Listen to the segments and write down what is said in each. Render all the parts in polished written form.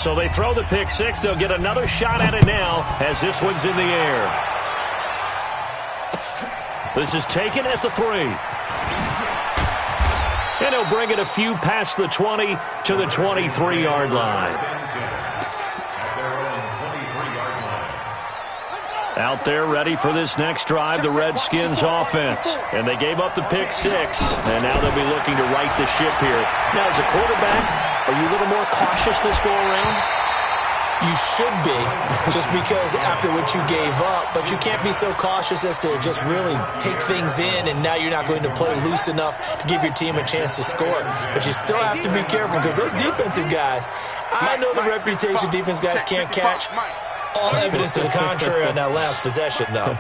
So they throw the pick six. They'll get another shot at it now as this one's in the air. This is taken at the 3. And he'll bring it a few past the 20 to the 23-yard line. Out there ready for this next drive, the Redskins offense. And they gave up the pick six, and now they'll be looking to right the ship here. Now, as a quarterback, are you a little more cautious this go-around? You should be, just because after what you gave up, but you can't be so cautious as to just really take things in, and now you're not going to play loose enough to give your team a chance to score. But you still have to be careful because those defensive guys, I know the reputation defense guys can't catch. All evidence to the contrary on that last possession, though.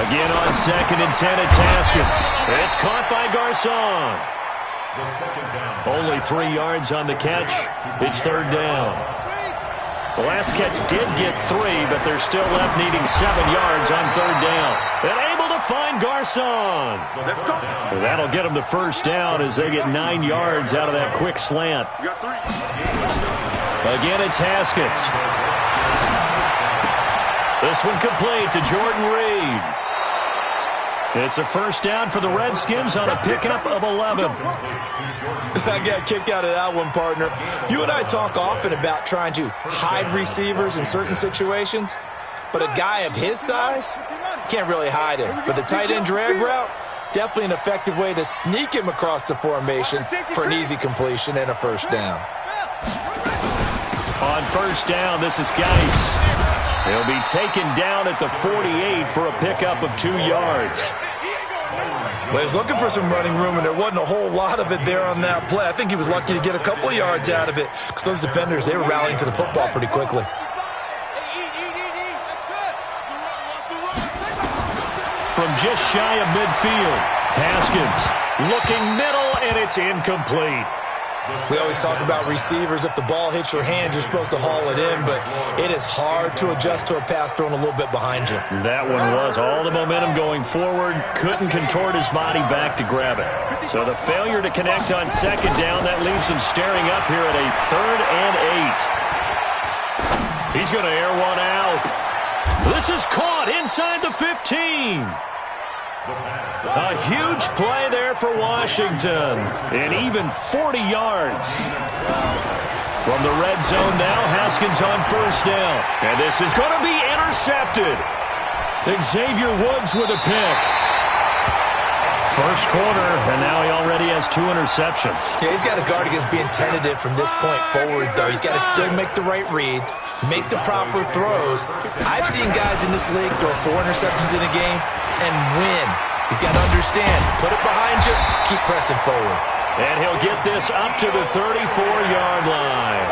Again on 2nd and 10, it's Haskins. It's caught by Garcon. Only 3 yards on the catch. It's 3rd down. The last catch did get 3, but they're still left needing 7 yards on 3rd down. And able to find Garcon. Well, that'll get them the 1st down as they get 9 yards out of that quick slant. Again, it's Haskins. This one complete to Jordan Reed. It's a 1st down for the Redskins on a pickup of 11. I got kicked out of that one, partner. You and I talk often about trying to hide receivers in certain situations, but a guy of his size can't really hide him. But the tight end drag route, definitely an effective way to sneak him across the formation for an easy completion and a 1st down. On 1st down, this is Geis. He'll be taken down at the 48 for a pickup of 2 yards. Well, he was looking for some running room, and there wasn't a whole lot of it there on that play. I think he was lucky to get a couple of yards out of it because those defenders, they were rallying to the football pretty quickly. From just shy of midfield, Haskins looking middle, and it's incomplete. We always talk about receivers. If the ball hits your hand, you're supposed to haul it in, but it is hard to adjust to a pass thrown a little bit behind you. That one was all the momentum going forward. Couldn't contort his body back to grab it. So the failure to connect on 2nd down, that leaves him staring up here at a 3rd and 8. He's going to air one out. This is caught inside the 15. A huge play there for Washington. And even 40 yards. From the red zone now, Haskins on 1st down. And this is going to be intercepted. Xavier Woods with a pick. 1st quarter, and now he already has 2 interceptions. Yeah, he's got to guard against being tentative from this point forward, though. He's got to still make the right reads, make the proper throws. I've seen guys in this league throw 4 interceptions in a game and win. He's got to understand, put it behind you, keep pressing forward. And he'll get this up to the 34-yard line.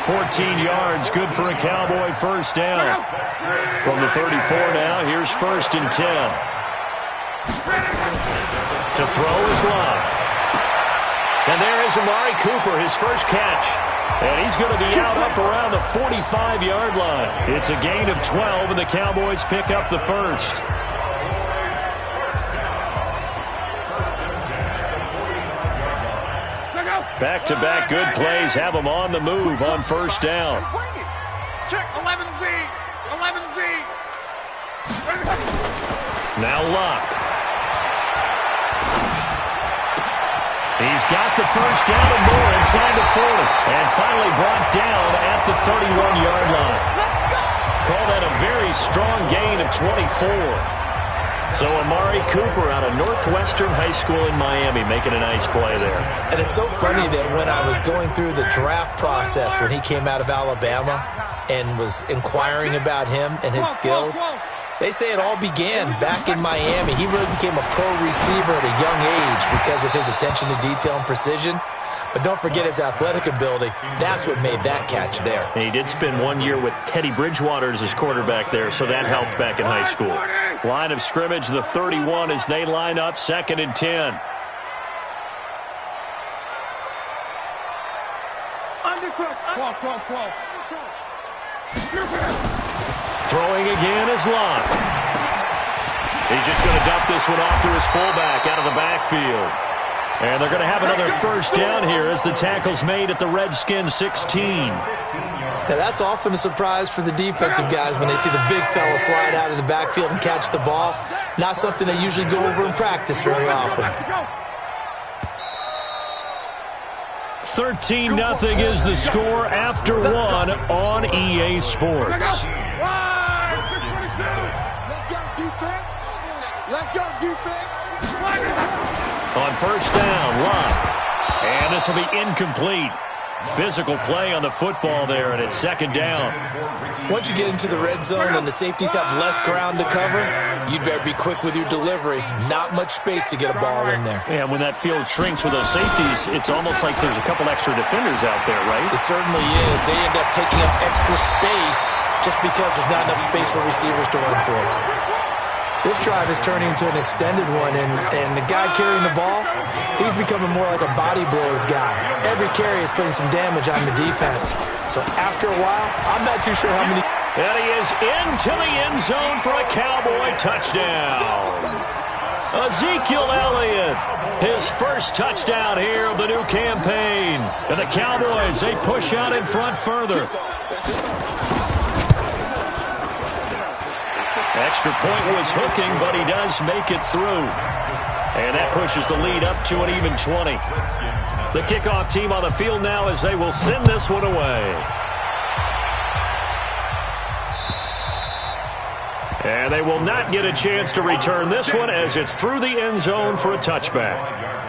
14 yards, good for a Cowboy 1st down. From the 34 now, here's 1st and 10. To throw is Love. And there is Amari Cooper, his 1st catch. And he's going to be out up around the 45-yard line. It's a gain of 12, and the Cowboys pick up the 1st. Back-to-back good plays have them on the move on 1st down. Check 11B. 11B. Now Locke. He's got the 1st down and more inside the 40. And finally brought down at the 31-yard line. Call that a very strong gain of 24. So Amari Cooper out of Northwestern High School in Miami making a nice play there. And it's so funny that when I was going through the draft process when he came out of Alabama and was inquiring about him and his skills, they say it all began back in Miami. He really became a pro receiver at a young age because of his attention to detail and precision. But don't forget his athletic ability. That's what made that catch there. And he did spend 1 year with Teddy Bridgewater as his quarterback there, so that helped back in high school. Line of scrimmage, the 31 as they line up, 2nd and 10. Throwing again is Locke. He's just going to dump this one off to his fullback out of the backfield. And they're going to have another first down here as the tackle's made at the Redskins 16. Now that's often a surprise for the defensive guys when they see the big fella slide out of the backfield and catch the ball. Not something they usually go over in practice very often. 13-0 is the score after one on EA Sports. Let's go defense. On first down, Love. And this will be incomplete. Physical play on the football there, and it's second down. Once you get into the red zone and the safeties have less ground to cover, you'd better be quick with your delivery. Not much space to get a ball in there. Yeah, when that field shrinks with those safeties, it's almost like there's a couple extra defenders out there, right? It certainly is. They end up taking up extra space just because there's not enough space for receivers to run through. This drive is turning into an extended one, and the guy carrying the ball, he's becoming more like a body blows guy. Every carry is putting some damage on the defense. So after a while, I'm not too sure how many... And he is into the end zone for a Cowboy touchdown. Ezekiel Elliott, his first touchdown here of the new campaign. And the Cowboys, they push out in front further. Extra point was hooking, but he does make it through. And that pushes the lead up to an even 20. The kickoff team on the field now as they will send this one away. And they will not get a chance to return this one as it's through the end zone for a touchback.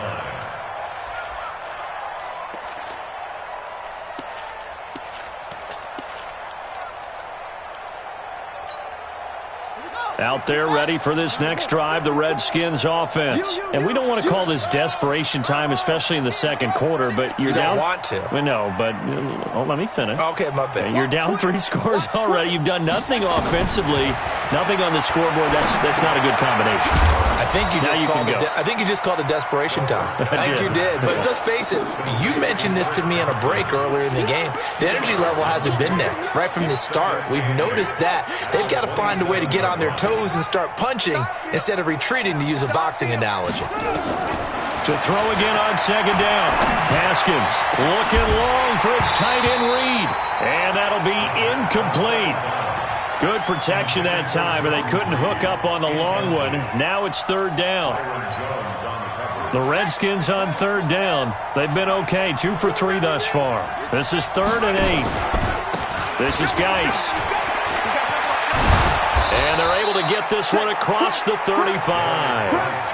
Out there ready for this next drive, the Redskins offense. And we don't want to call this desperation time, especially in the second quarter, but you're down. You don't want to. Well, no, but let me finish. Okay, my bad. You're down 3 scores already. You've done nothing offensively, nothing on the scoreboard. That's not a good combination. I think you just called it desperation time. I think you did. But let's face it, you mentioned this to me on a break earlier in the game. The energy level hasn't been there right from the start. We've noticed that. They've got to find a way to get on their toes and start punching instead of retreating, to use a boxing analogy. To throw again on second down. Haskins looking long for its tight end read. And that'll be incomplete. Good protection that time, and they couldn't hook up on the long one. Now it's third down. The Redskins on third down. They've been okay, 2 for 3 thus far. This is 3rd and 8. This is Geis. And they're able to get this one across the 35.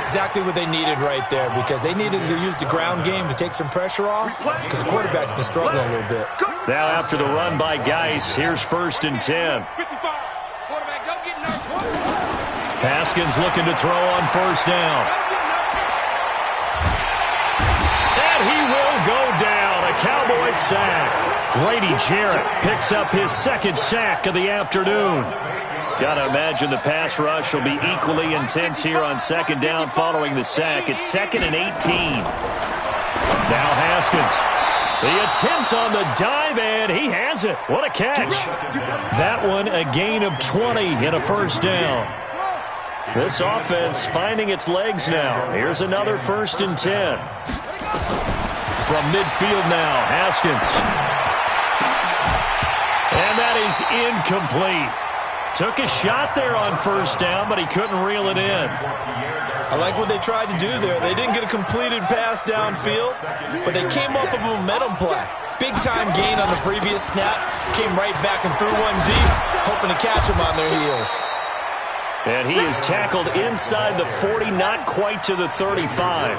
Exactly what they needed right there, because they needed to use the ground game to take some pressure off, because the quarterback's been struggling a little bit. Now after the run by Geis, here's 1st and 10. Haskins looking to throw on first down. And he will go down. A Cowboy sack. Grady Jarrett picks up his 2nd sack of the afternoon. Got to imagine the pass rush will be equally intense here on second down following the sack. It's 2nd and 18. Now Haskins. The attempt on the dive, and he has it. What a catch. That one a gain of 20 and a first down. This offense finding its legs now. Here's another 1st and 10. From midfield now, Haskins. And that is incomplete. Took a shot there on first down, but he couldn't reel it in. I like what they tried to do there. They didn't get a completed pass downfield, but they came up with a momentum play. Big-time gain on the previous snap. Came right back and threw one deep, hoping to catch them on their heels. And he is tackled inside the 40, not quite to the 35.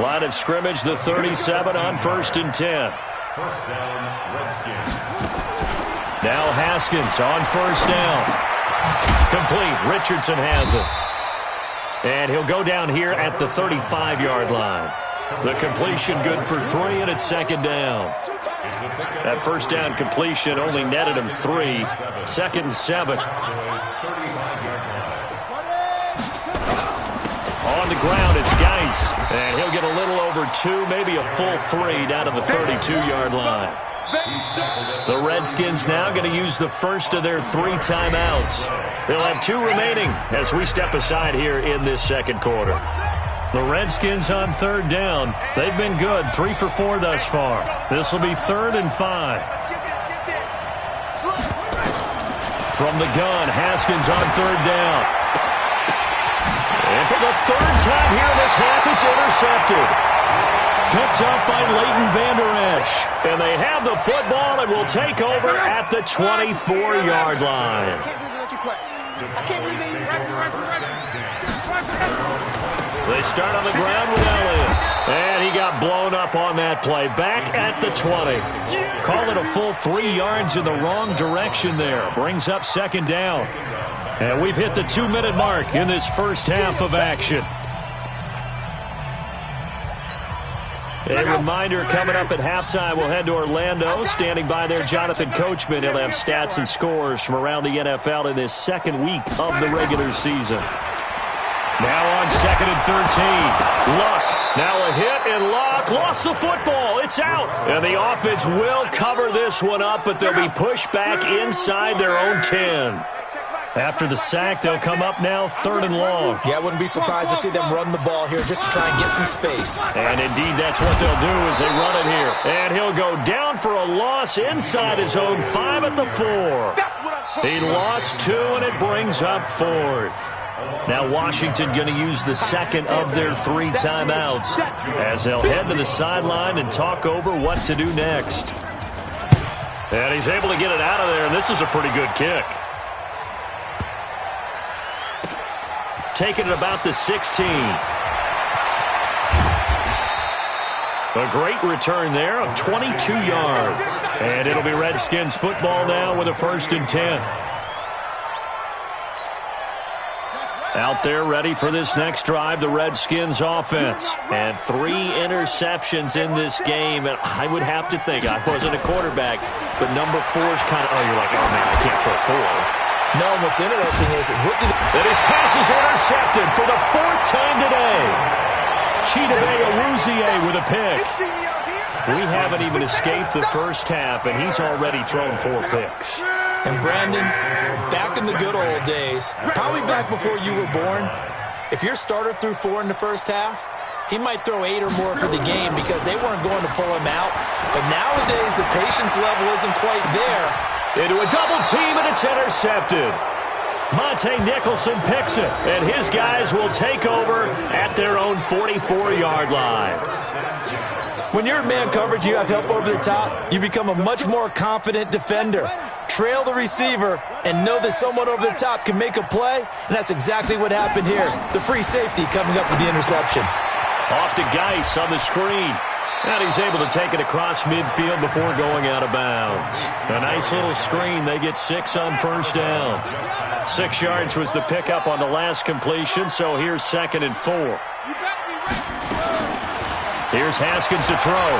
Line of scrimmage, the 37 on 1st and 10. First down, Redskins. Now Haskins on first down. Complete. Richardson has it. And he'll go down here at the 35-yard line. The completion good for 3, and it's 2nd down. That first down completion only netted him 3. 2nd and 7. On the ground, it's Geis. And he'll get a little over 2, maybe a full 3 down to the 32-yard line. The Redskins now going to use the first of their 3 timeouts. They'll have 2 remaining as we step aside here in this second quarter. The Redskins on third down. They've been good, 3 for 4 thus far. This will be 3rd and 5. From the gun, Haskins on third down. And for the 3rd time here in this half, it's intercepted. Picked up by Leighton Vander Esch. And they have the football and will take over at the 24-yard line. I can't believe they They start on the ground with Elliott. And he got blown up on that play. Back at the 20. Call it a full 3 yards in the wrong direction there. Brings up 2nd down. And we've hit the 2-minute mark in this first half of action. A reminder, coming up at halftime, we'll head to Orlando. Standing by there, Jonathan Coachman. He'll have stats and scores from around the NFL in this 2nd week of the regular season. Now on 2nd and 13. Luck. Now a hit, and Luck lost the football. It's out. And the offense will cover this one up, but they'll be pushed back inside their own 10. After the sack, they'll come up now 3rd and long. Yeah, I wouldn't be surprised to see them run the ball here just to try and get some space. And indeed, that's what they'll do as they run it here. And he'll go down for a loss inside his own 5 at the 4. He lost 2, and it brings up 4th. Now Washington going to use the 2nd of their 3 timeouts as they'll head to the sideline and talk over what to do next. And he's able to get it out of there, and this is a pretty good kick. Taking it about the 16. A great return there of 22 yards. And it'll be Redskins football now with a 1st and 10. Out there ready for this next drive, the Redskins offense. And 3 interceptions in this game. And I would have to think, I wasn't a quarterback, but number 4 is kind of, oh, you're like, oh, man, I can't throw 4. No, what's interesting is that his pass is intercepted for the 4th time today. Chidobe Awuzie with a pick. We haven't even escaped the first half, and he's already thrown 4 picks. And Brandon, back in the good old days, probably back before you were born, if your starter threw 4 in the first half, he might throw 8 or more for the game because they weren't going to pull him out. But nowadays, the patience level isn't quite there. Into a double team, and it's intercepted. Monte Nicholson picks it, and his guys will take over at their own 44-yard line. When you're in man coverage, you have help over the top, you become a much more confident defender. Trail the receiver and know that someone over the top can make a play, and that's exactly what happened here. The free safety coming up with the interception. Off to Geis on the screen. And he's able to take it across midfield before going out of bounds. A nice little screen. They get 6 on 1st down. 6 yards was the pickup on the last completion, so here's 2nd and 4. Here's Haskins to throw.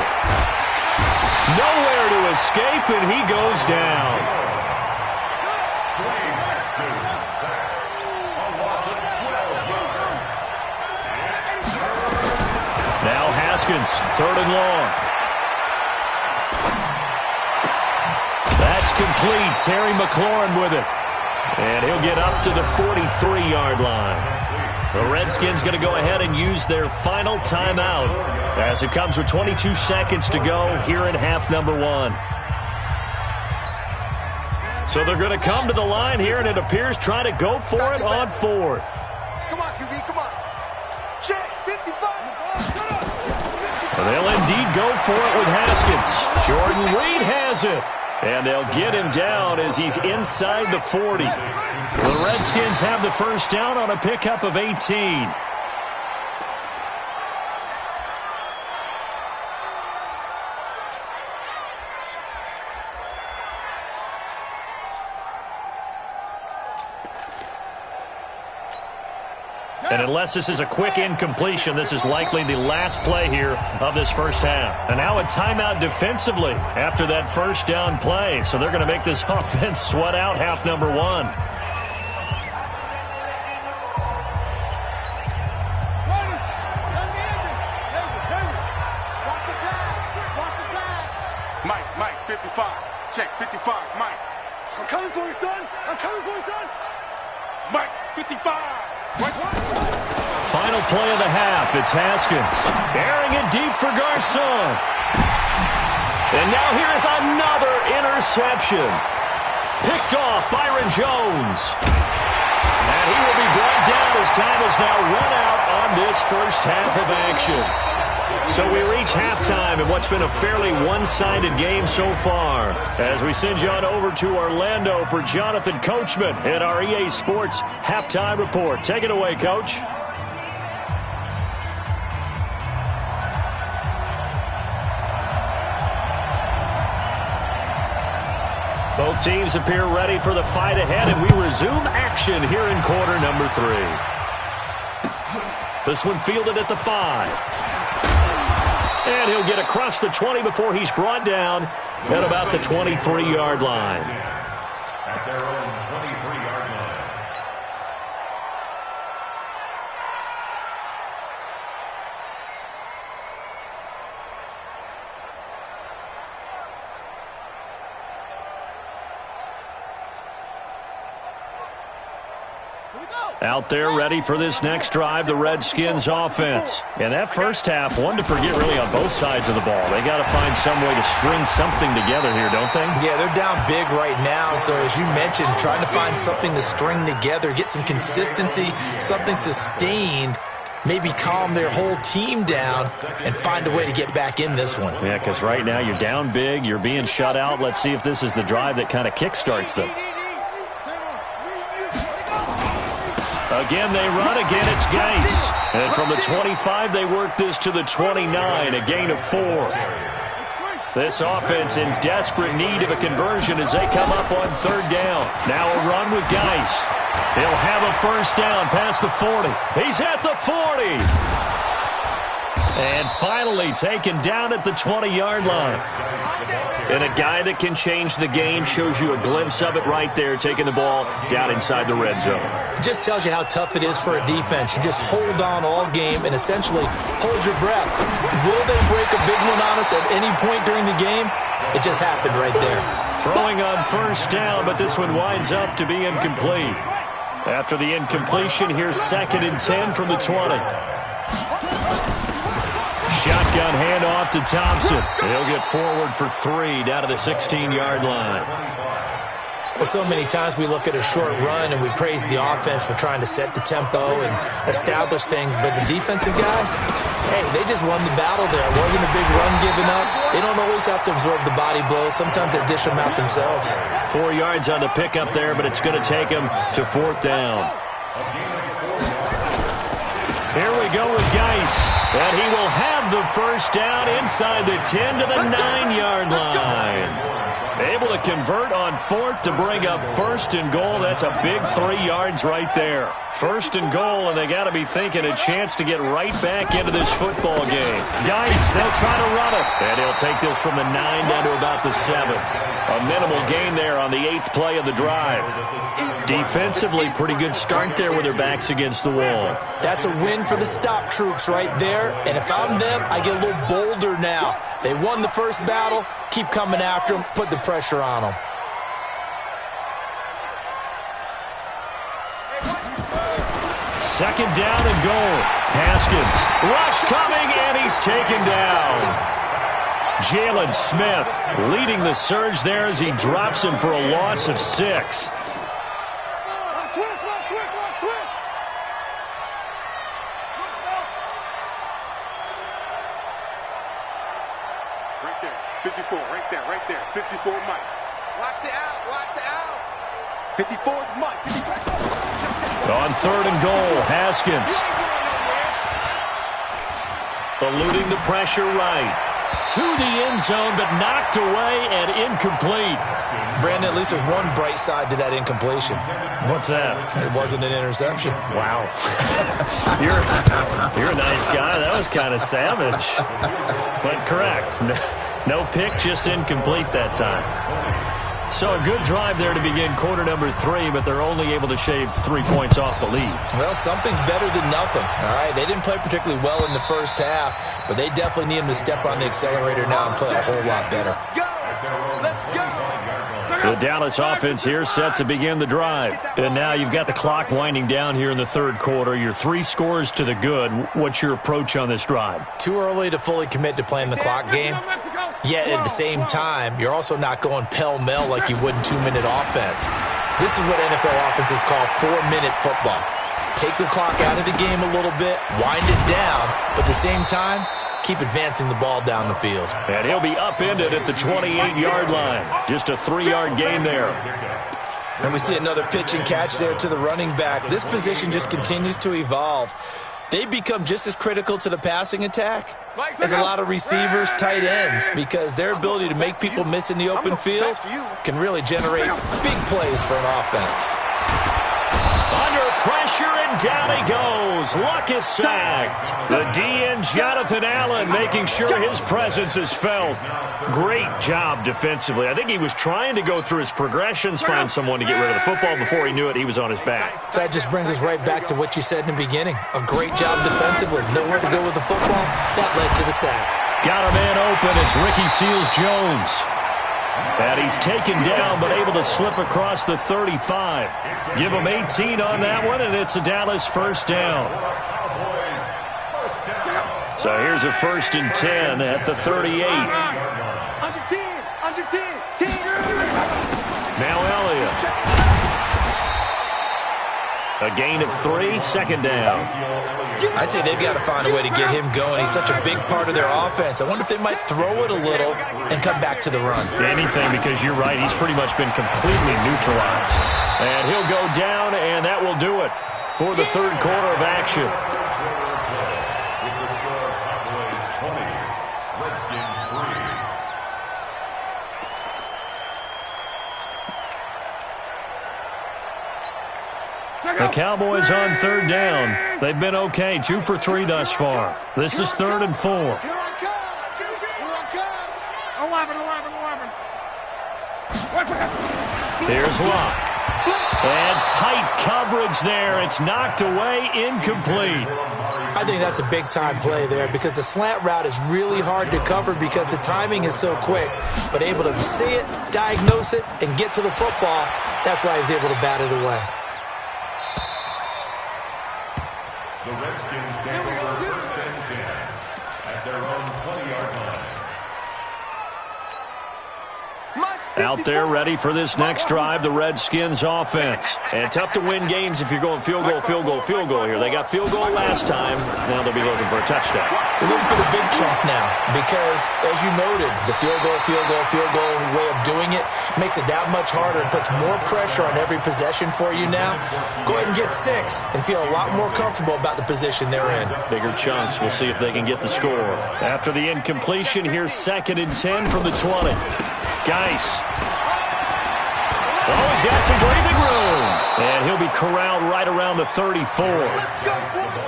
Nowhere to escape, and he goes down. Now Haskins, 3rd and long. That's complete. Terry McLaurin with it. And he'll get up to the 43-yard line. The Redskins going to go ahead and use their final timeout as it comes with 22 seconds to go here in half number 1. So they're going to come to the line here, and it appears trying to go for it on 4th. Come on, QB, come on. Check, 55. And they'll indeed go for it with Haskins. Jordan Reed has it. And they'll get him down as he's inside the 40. The Redskins have the 1st down on a pickup of 18. And unless this is a quick incompletion, this is likely the last play here of this first half. And now a timeout defensively after that 1st down play. So they're going to make this offense sweat out half number 1. Mike, 55. Check, 55. Mike. I'm coming for you, son. I'm coming for you, son. Mike, 55. What? final play of the half. It's Haskins. Airing it deep for Garcon. And now here's another interception. Picked off Byron Jones. And he will be brought down as time is now run out on this first half of action. So we reach halftime in what's been a fairly one-sided game so far. As we send you on over to Orlando for Jonathan Coachman in our EA Sports Halftime Report. Take it away, Coach. Both teams appear ready for the fight ahead, and we resume action here in quarter number 3. This one fielded at the 5. And he'll get across the 20 before he's brought down at about the 23-yard line. At their own 23-yard line. Out there ready for this next drive, the Redskins offense. And that first half, one to forget really on both sides of the ball. They got to find some way to string something together here, don't they? Yeah, they're down big right now. So as you mentioned, trying to find something to string together, get some consistency, something sustained, maybe calm their whole team down and find a way to get back in this one. Yeah, because right now you're down big, you're being shut out. Let's see if this is the drive that kind of kickstarts them. Again, they run. Again, it's Geis. And from the 25, they work this to the 29, a gain of 4. This offense in desperate need of a conversion as they come up on third down. Now a run with Geis. He'll have a first down past the 40. He's at the 40. And finally taken down at the 20-yard line. And a guy that can change the game, shows you a glimpse of it right there, taking the ball down inside the red zone. It just tells you how tough it is for a defense. You just hold on all game and essentially hold your breath. Will they break a big one on us at any point during the game? It just happened right there. Throwing on first down, but this one winds up to be incomplete. After the incompletion, here's 2nd and 10 from the 20. Shotgun handoff to Thompson. He'll get forward for 3 down to the 16-yard line. Well, so many times we look at a short run and we praise the offense for trying to set the tempo and establish things, but the defensive guys, hey, they just won the battle there. It wasn't a big run given up. They don't always have to absorb the body blows. Sometimes they dish them out themselves. 4 yards on the pickup there, but it's going to take them to 4th down. Here we go with Geis, and he will have the first down inside the 10 to the 9-yard line. Able to convert on 4th to bring up 1st and goal. That's a big 3 yards right there. 1st and goal, and they got to be thinking a chance to get right back into this football game. Geis, they'll try to run it, and he'll take this from the 9 down to about the 7. A minimal gain there on the 8th play of the drive. Defensively, pretty good start there with their backs against the wall. That's a win for the stop troops right there, and if I'm them, I get a little bolder now. They won the first battle, keep coming after them, put the pressure on them. Second down and goal. Haskins. Rush coming, and he's taken down. Jalen Smith leading the surge there as he drops him for a loss of 6. Right there. 54, right there. 54, Mike. Watch the out. 54 is Mike. On 3rd and goal, Haskins. Eluding the pressure right. To the end zone, but knocked away and incomplete. Brandon, at least there's one bright side to that incompletion. What's that? It wasn't an interception. Wow. You're a nice guy. That was kind of savage. But correct. No pick, just incomplete that time. So a good drive there to begin quarter number 3, but they're only able to shave 3 points off the lead. Well, something's better than nothing, all right? They didn't play particularly well in the first half, but they definitely need them to step on the accelerator now and play a whole lot better. Let's go. The Dallas offense here set to begin the drive. And now you've got the clock winding down here in the third quarter. You're 3 scores to the good. What's your approach on this drive? Too early to fully commit to playing the clock game. Yet at the same time, you're also not going pell-mell like you would in 2-minute offense. This is what NFL offenses call 4-minute football. Take the clock out of the game a little bit, wind it down, but at the same time, keep advancing the ball down the field. And he'll be upended at the 28-yard line. Just a 3-yard gain there. And we see another pitch and catch there to the running back. This position just continues to evolve. They become just as critical to the passing attack as a lot of receivers, tight ends, because their ability to make people miss in the open field can really generate big plays for an offense. Under pressure, and down he goes. Luck is sacked. The DN, Jonathan Allen, making sure his presence is felt. Great job defensively. I think he was trying to go through his progressions, find someone to get rid of the football. Before he knew it, he was on his back. So that just brings us right back to what you said in the beginning. A great job defensively. Nowhere to go with the football. That led to the sack. Got a man open. It's Ricky Seals-Jones. And he's taken down, but able to slip across the 35. Give him 18 on that one, and it's a Dallas first down. So here's a 1st and 10 at the 38. Under 10, 10. Now Elliott. A gain of 3, 2nd down. I'd say they've got to find a way to get him going. He's such a big part of their offense. I wonder if they might throw it a little and come back to the run. Anything, because you're right. He's pretty much been completely neutralized. And he'll go down, and that will do it for the third quarter of action. The Cowboys on 3rd down. They've been okay, 2 for 3 thus far. This is 3rd and 4. Here I come. 11. Here's Locke. And tight coverage there. It's knocked away, incomplete. I think that's a big-time play there because the slant route is really hard to cover because the timing is so quick. But able to see it, diagnose it, and get to the football, that's why he was able to bat it away. The Redskins take over 1st and 10 at their own 20-yard line. Out there ready for this next drive, the Redskins offense. And tough to win games if you're going field goal, field goal, field goal here. They got field goal last time. Now they'll be looking for a touchdown. They're looking for the big chunk now because, as you noted, the field goal way of doing it makes it that much harder and puts more pressure on every possession for you now. Go ahead and get 6 and feel a lot more comfortable about the position they're in. Bigger chunks. We'll see if they can get the score. After the incompletion, here's 2nd and 10 from the 20. Geis. Oh, he's got some breathing room. And he'll be corralled right around the 34.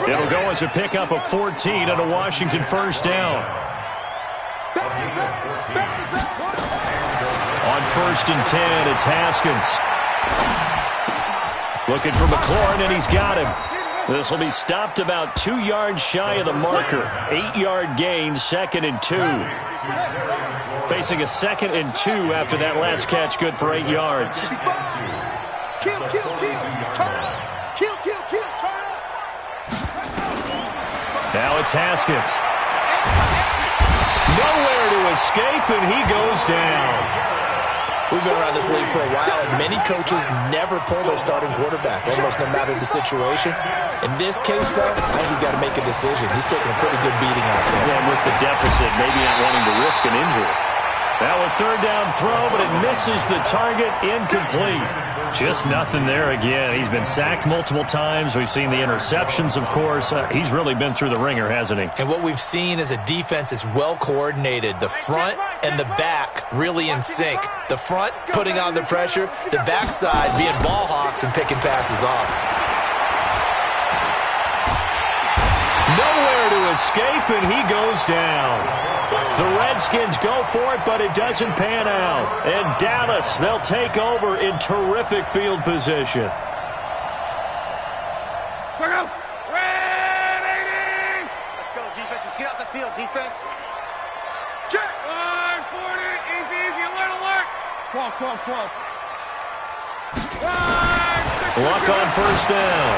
It'll go as a pickup of 14 and a Washington first down. On 1st and 10, it's Haskins. Looking for McLaurin, and he's got him. This will be stopped about 2 yards shy of the marker. 8-yard gain, 2nd and 2. Facing a 2nd and 2 after that last catch, good for 8 yards. Kill, turn up. Kill, turn up. Now it's Haskins. Nowhere to escape, and he goes down. We've been around this league for a while, and many coaches never pull their starting quarterback, almost no matter the situation. In this case, though, I think he's got to make a decision. He's taking a pretty good beating out there. And with the deficit, maybe not wanting to risk an injury. Now a 3rd down throw, but it misses the target, incomplete. Just nothing there again. He's been sacked multiple times. We've seen the interceptions, of course. He's really been through the ringer, hasn't he? And what we've seen is a defense that's well coordinated. The front and the back really in sync. The front putting on the pressure, the backside being ball hawks and picking passes off. Nowhere to escape, and he goes down. The Redskins go for it, but it doesn't pan out. And Dallas, they'll take over in terrific field position. Ready! Let's go, defense. Let's get out the field, defense. Check! 540, easy, alert. 12. Luck on first down.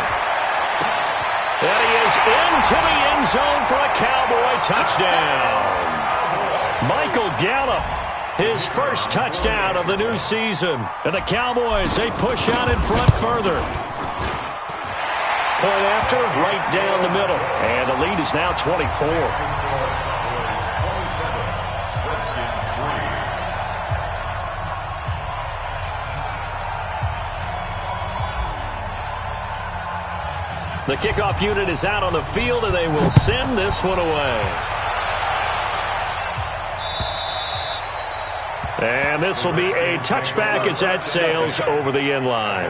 And he is into the end zone for a Cowboy touchdown. Michael Gallup, his first touchdown of the new season. And the Cowboys, they push out in front further. Point after, right down the middle. And the lead is now 24. The kickoff unit is out on the field, and they will send this one away. And this will be a touchback as that sails over the end line.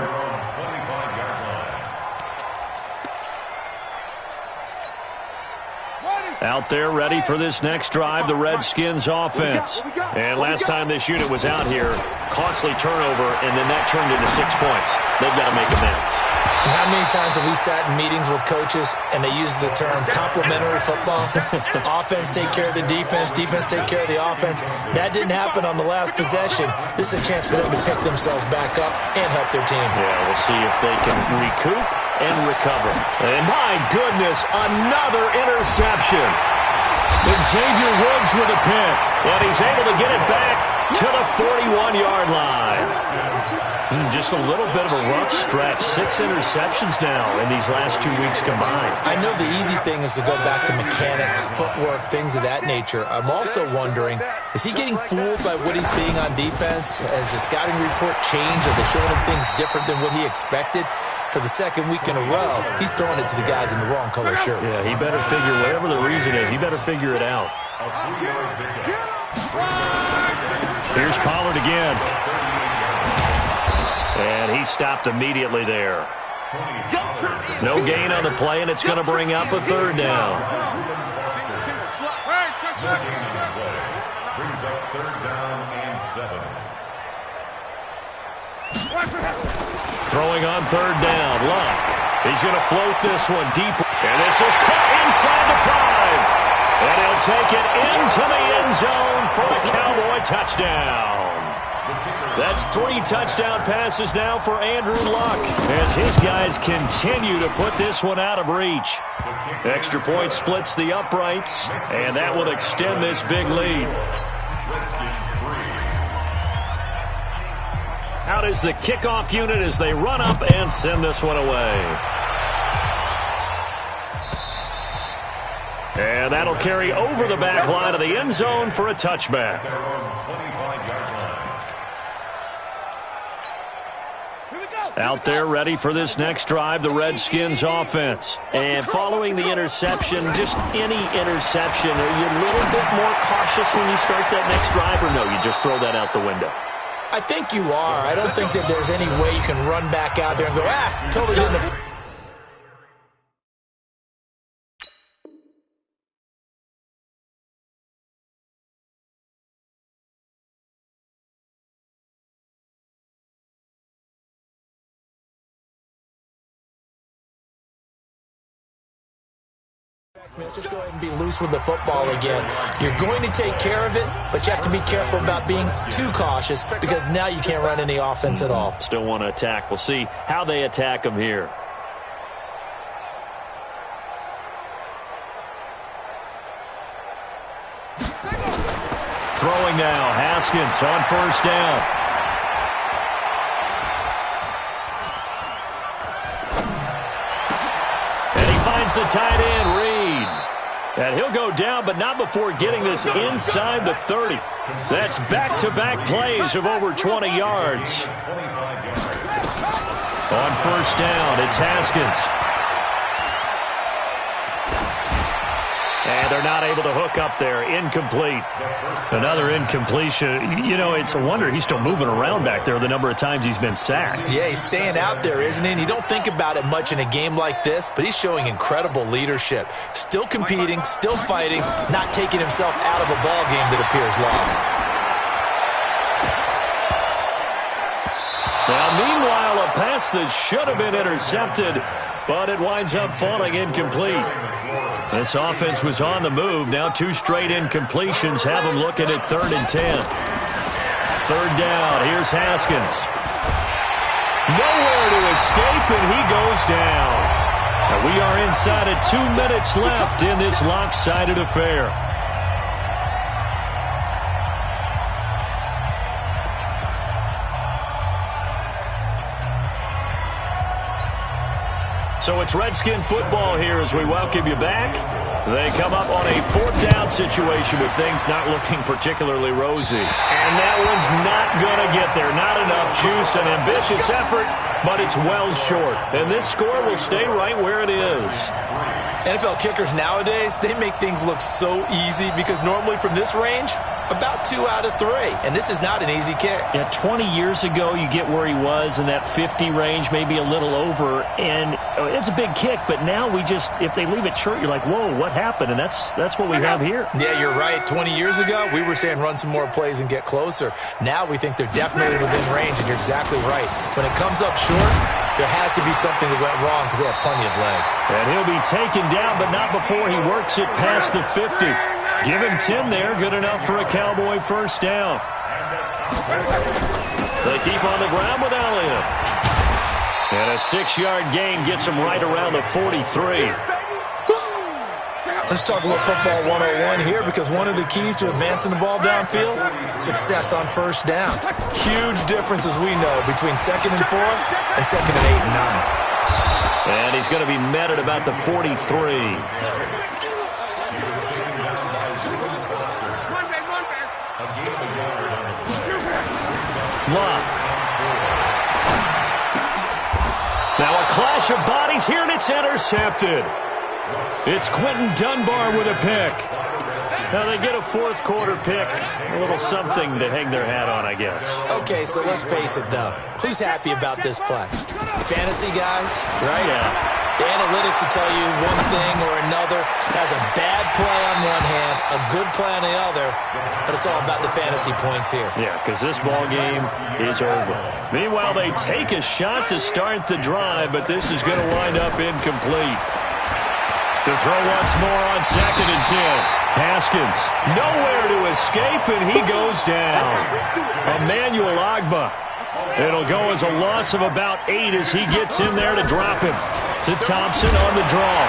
Out there ready for this next drive, the Redskins offense. And last time this unit was out here, costly turnover, and then that turned into 6 points. They've got to make amends. And how many times have we sat in meetings with coaches and they use the term complementary football? Offense take care of the defense, defense take care of the offense. That didn't happen on the last possession. This is a chance for them to pick themselves back up and help their team. Yeah, we'll see if they can recoup and recover. And my goodness, another interception. Xavier Woods with a pick, and he's able to get it back to the 41-yard line. Just a little bit of a rough stretch. 6 interceptions now in these last 2 weeks combined. I know the easy thing is to go back to mechanics, footwork, things of that nature. I'm also wondering, is he getting fooled by what he's seeing on defense? Has the scouting report changed? Are they showing him things different than what he expected? For the second week in a row, he's throwing it to the guys in the wrong color shirts. Yeah, he better figure, whatever the reason is, he better figure it out. Here's Pollard again. And he stopped immediately there. No gain on the play, and it's going to bring up a third down. Brings up third down and 7. Throwing on third down, Luck. He's going to float this one deep. And this is caught inside the 5. And he'll take it into the end zone for a Cowboy touchdown. That's 3 touchdown passes now for Andrew Luck as his guys continue to put this one out of reach. Extra point splits the uprights, and that will extend this big lead. Out is the kickoff unit as they run up and send this one away. And that'll carry over the back line of the end zone for a touchback. Out there ready for this next drive, the Redskins offense. And following the interception, just any interception, are you a little bit more cautious when you start that next drive, or no, you just throw that out the window? I think you are. I don't think that there's any way you can run back out there and go, totally didn't. Let's just go ahead and be loose with the football again. You're going to take care of it, but you have to be careful about being too cautious because now you can't run any offense at all. Still want to attack. We'll see how they attack them here. Throwing now, Haskins on first down. Finds the tight end, Reed. And he'll go down, but not before getting this inside the 30. That's back-to-back plays of over 20 yards. On first down, it's Haskins. And they're not able to hook up there. Incomplete. Another incompletion. You know, it's a wonder he's still moving around back there the number of times he's been sacked. Yeah, he's staying out there, isn't he? And you don't think about it much in a game like this, but he's showing incredible leadership. Still competing, still fighting, not taking himself out of a ball game that appears lost. Well, meanwhile, a pass that should have been intercepted, but it winds up falling incomplete. This offense was on the move. Now 2 straight incompletions have them looking at 3rd and 10. Third down. Here's Haskins. Nowhere to escape, and he goes down. And we are inside of 2 minutes left in this lopsided affair. So it's Redskin football here as we welcome you back. They come up on a 4th down situation with things not looking particularly rosy. And that one's not going to get there. Not enough juice, an ambitious effort, but it's well short. And this score will stay right where it is. NFL kickers nowadays, they make things look so easy because normally from this range, about 2 out of 3. And this is not an easy kick. Yeah, 20 years ago, you get where he was in that 50 range, maybe a little over. And it's a big kick, but now we just, if they leave it short, you're like, whoa, what happened? And that's what we have here. Yeah, you're right. 20 years ago, we were saying run some more plays and get closer. Now we think they're definitely within range, and you're exactly right. When it comes up short, there has to be something that went wrong because they have plenty of leg. And he'll be taken down, but not before he works it past the 50. Give him 10 there, good enough for a Cowboy first down. They keep on the ground with Elliott. And a 6-yard gain gets him right around the 43. Let's talk a little football 101 here because one of the keys to advancing the ball downfield, success on first down. Huge difference, as we know, between 2nd and 4 and 2nd and 8 and 9. And he's going to be met at about the 43. Love. Now a clash of bodies here, and it's intercepted. It's Quentin Dunbar with a pick. Now they get a 4th quarter pick. A little something to hang their hat on, I guess. Okay, so let's face it, though. Who's happy about this play? Fantasy guys, right? Yeah. The analytics will tell you one thing or another. That's a bad play on one hand, a good play on the other, but it's all about the fantasy points here. Yeah, because this ball game is over. Meanwhile, they take a shot to start the drive, but this is going to wind up incomplete. To throw once more on 2nd and 10. Haskins, nowhere to escape, and he goes down. Emmanuel Ogbah. It'll go as a loss of about 8 as he gets in there to drop him. To Thompson on the draw.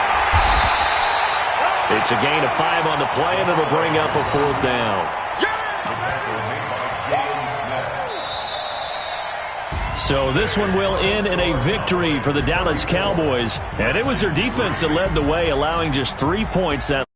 It's a gain of 5 on the play, and it'll bring up a 4th down. So this one will end in a victory for the Dallas Cowboys. And it was their defense that led the way, allowing just 3 points that